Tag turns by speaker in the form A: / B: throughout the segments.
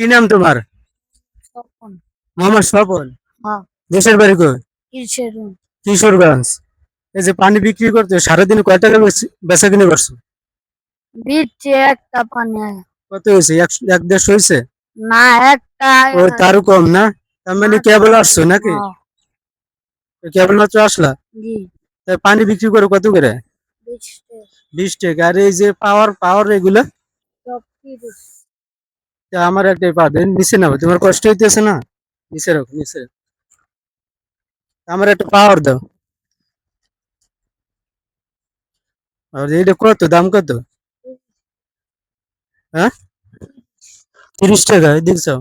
A: কি নাম তোমার?
B: তখন
A: মোহাম্মদ স্বপন।
B: হ্যাঁ
A: দেশের বাড়ি কই?
B: কিসের
A: কিশোরগঞ্জ। এই যে পানি বিক্রি করতে সারাদিনে কয় টাকা বেচা কিনে করছো?
B: দিচ্ছে একটা পানি
A: কত হয়েছে? এক দেড়শো হয়েছে?
B: না একটা
A: ওই তারও কম না? তার মানে কেবল আসছো নাকি?
B: হ্যাঁ,
A: কেবল মাত্র আসলা?
B: জি
A: তা পানি বিক্রি করো কত করে?
B: দিচ্ছে
A: 20 টাকা। আর এই যে পাওয়ার পাওয়ার এগুলা?
B: সব কি দিচ্ছে
A: তা আমার একটাই পা দেন, নিচে নাও, তোমার কষ্ট হইতেছে না? নিচে রাখো, নিচে রাখো। আমার একটা পাওয়ার দাও। আর এইটা কত দাম কত? হ্যাঁ, 30 টাকা দেখছো?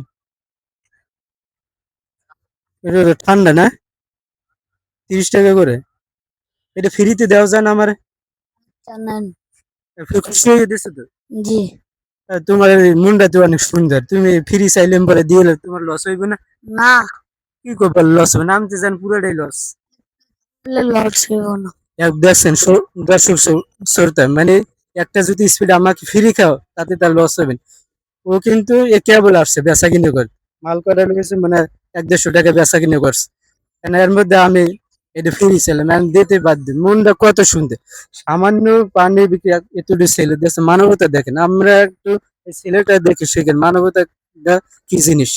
A: এটা তো ঠান্ডা না? 30 টাকা করে। এটা ফ্রিতে দেওয়া যায় না আমার?
B: জানেন
A: খুশি হয়ে দিছো তো?
B: জি
A: তোমার এই মুন্ডা তো অনেক সুন্দর, তুমি ফ্রি চাইলে পরে দিয়ে তোমার লস হইবে না?
B: না
A: কি করবে লস হবে না? আমি তো জানি পুরোটাই লস।
B: লস হইব না
A: এক দেখছেন দর্শক শ্রোতা, মানে একটা যদি স্পিড আমাকে ফ্রি খাও তাতে তার লস হবে না। ও কিন্তু এ কেবল আসছে বেচা কিনে করে, মাল করার লেগেছে মানে 1-150 টাকা বেচা কিনে করছে। কেন এর মধ্যে আমি এটা ফ্রি ছিলাম, আমি দিতে বাধ্য। মনটা কত সুন্দর, সামান্য পানি বিক্রি এতটুকু ছেলে দেশে মানবতা দেখেন। আমরা একটু এই ছেলেটা দেখে শিখেন মানবতা কি জিনিস।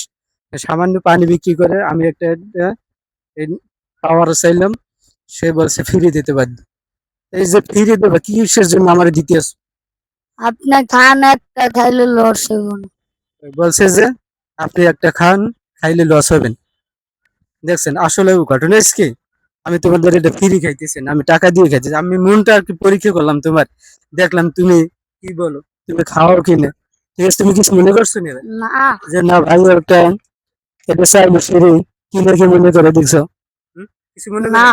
A: সামান্য পানি বিক্রি করে আমি একটা পাওয়ার চাইলাম, সে বলছে ফ্রি দিতে বাধ্য। এই যে ফ্রি দেবে কিসের জন্য আমার দিতে আসো?
B: আপনি খান একটা খাইলে লস হইব না
A: বলছে যে আপনি একটা খান, খাইলে লস হবেন। দেখছেন আসলে ঘটনা কি, আমি তোমাদের এটা ফ্রি খাইতেছি না, আমি টাকা দিয়ে খাইতেছি। আমি মনটা আর কি পরীক্ষা করলাম তোমার, দেখলাম তুমি কি বলো, তুমি খাও কিনে। ঠিক আছে, তুমি কিছু মনে করছো না
B: না
A: যে না ভাই একটা এটা চাইবো ফ্রি, কিনে কি মনে করে দেখছো? হুম? কিছু মনে
B: না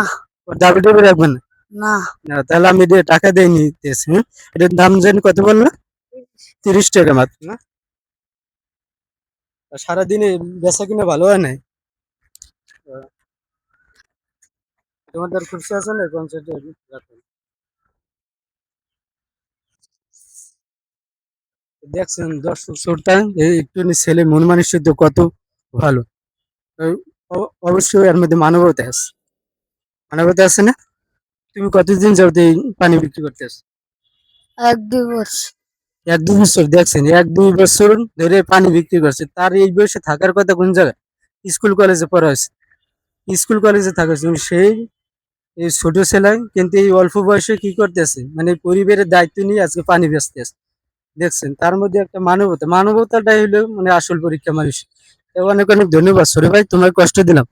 A: করে দাবি টাবি রাখবেন না?
B: না
A: না, তাহলে আমি এটা টাকা দিয়ে নিতেছি। এটার দাম জানি কত বললো? 30 টাকা মাত্র না? আর সারাদিনে বেচা কিনা ভালো হয় নাই? তোমাদের খুশি আছে না কনসার্টে? দেখছেন দর্শক শ্রোতা, এই একটু ছেলে মন মানসিকতা কত ভালো। তো অবশ্যই এর মধ্যে মানবতা আছে। মানবতা আছে না? তুমি কতদিন যাবত এই পানি বিক্রি করতেছ?
B: এক দিবস
A: 1-2 বছর? দেখছেন 1-2 বছর ধরে পানি বিক্রি করছে, তার এই বয়সে থাকার কথা কোন জায়গায়? স্কুল কলেজে পড়া হয়েছে, স্কুল কলেজে থাকা হয়েছে। কিন্তু সেই এই ছোট ছেলে কিন্তু এই অল্প বয়সে কি করতেছে, মানে পরিবারের দায়িত্ব নিয়ে আজকে পানি বেচতেছে। দেখছেন তার মধ্যে একটা মানবতা, মানবতাটাই হলো মানে আসল পরীক্ষা মানুষ। অনেক অনেক ধন্যবাদ সরে ভাই, তোমার কষ্ট দিলাম।